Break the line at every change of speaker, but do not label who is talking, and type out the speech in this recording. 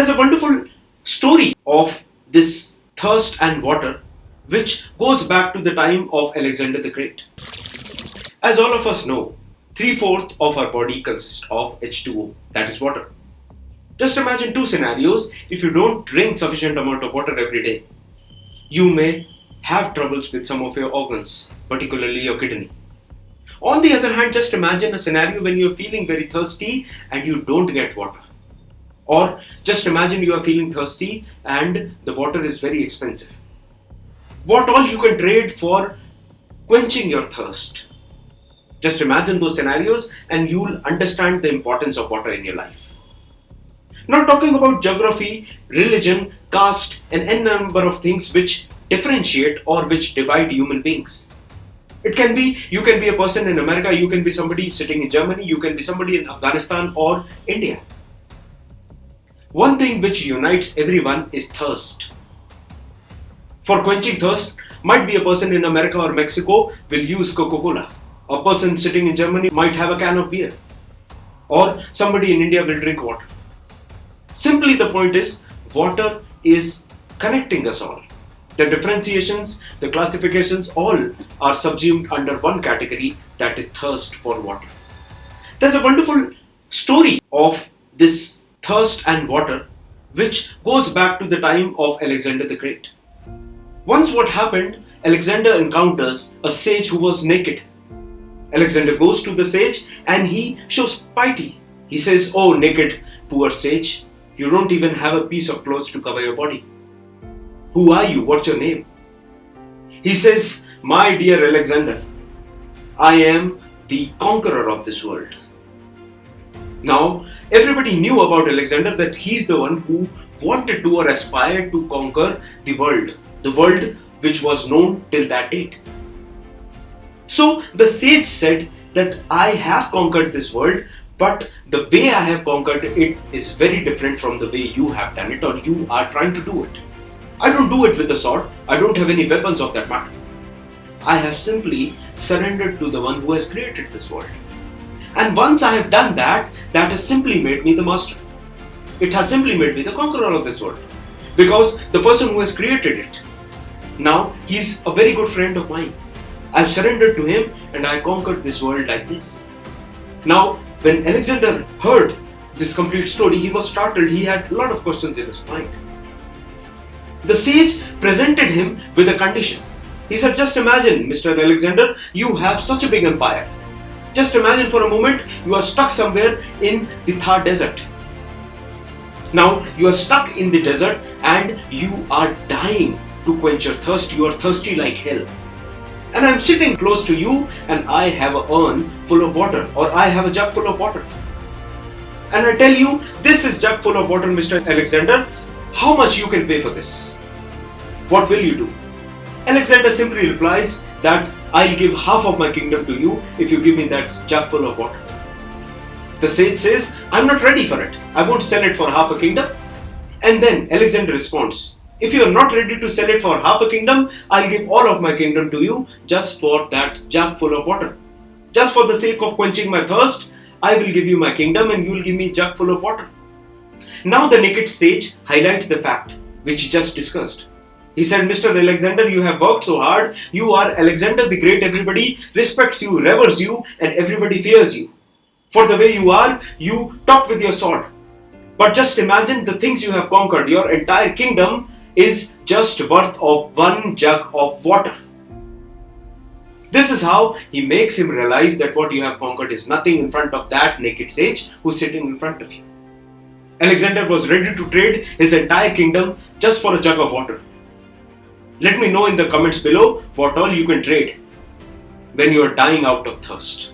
There's a wonderful story of this thirst and water which goes back to the time of Alexander the Great. As all of us know, 3/4 of our body consists of H2O, that is water. Just imagine two scenarios. If you don't drink sufficient amount of water every day, you may have troubles with some of your organs, particularly your kidney. On the other hand, just imagine a scenario when you're feeling very thirsty and you don't get water. Or just imagine you are feeling thirsty and the water is very expensive. What all you can trade for quenching your thirst. Just imagine those scenarios and you'll understand the importance of water in your life. Not talking about geography, religion, caste, and n number of things which differentiate or which divide human beings. It can be, you can be a person in America, you can be somebody sitting in Germany, you can be somebody in Afghanistan or India. One thing which unites everyone is thirst. For quenching thirst, might be a person in America or Mexico will use Coca-Cola. A person sitting in Germany might have a can of beer. Or somebody in India will drink water. Simply the point is, water is connecting us all. The differentiations, the classifications, all are subsumed under one category, that is thirst for water. There's a wonderful story of this thirst and water which goes back to the time of Alexander the Great. Once what happened, Alexander encounters a sage who was naked. Alexander goes to the sage and he shows pity. He says, "Oh, naked, poor sage, you don't even have a piece of clothes to cover your body. Who are you? What's your name?" He says, "My dear Alexander, I am the conqueror of this world." Now, everybody knew about Alexander that he's the one who wanted to or aspired to conquer the world which was known till that date. So the sage said that I have conquered this world, but the way I have conquered it is very different from the way you have done it or you are trying to do it. I don't do it with a sword. I don't have any weapons of that matter. I have simply surrendered to the one who has created this world. And once I have done that, that has simply made me the master. It has simply made me the conqueror of this world. Because the person who has created it, now he's a very good friend of mine. I've surrendered to him and I conquered this world like this. Now, when Alexander heard this complete story, he was startled. He had a lot of questions in his mind. The sage presented him with a condition. He said, "Just imagine, Mr. Alexander, you have such a big empire. Just imagine for a moment you are stuck somewhere in the Thar desert. Now you are stuck in the desert and you are dying to quench your thirst. You are thirsty like hell. And I'm sitting close to you and I have an urn full of water, or I have a jug full of water. And I tell you, this is jug full of water, Mr. Alexander. How much you can pay for this? What will you do?" Alexander simply replies that I'll give half of my kingdom to you if you give me that jug full of water. The sage says, "I'm not ready for it. I won't sell it for half a kingdom." And then Alexander responds, "If you are not ready to sell it for half a kingdom, I'll give all of my kingdom to you just for that jug full of water. Just for the sake of quenching my thirst, I will give you my kingdom and you will give me a jug full of water." Now the naked sage highlights the fact which he just discussed. He said, "Mr. Alexander, you have worked so hard. You are Alexander the Great. Everybody respects you, reveres you, and everybody fears you. For the way you are, you talk with your sword. But just imagine the things you have conquered. Your entire kingdom is just worth of one jug of water." This is how he makes him realize that what you have conquered is nothing in front of that naked sage who's sitting in front of you. Alexander was ready to trade his entire kingdom just for a jug of water. Let me know in the comments below what all you can trade when you are dying out of thirst.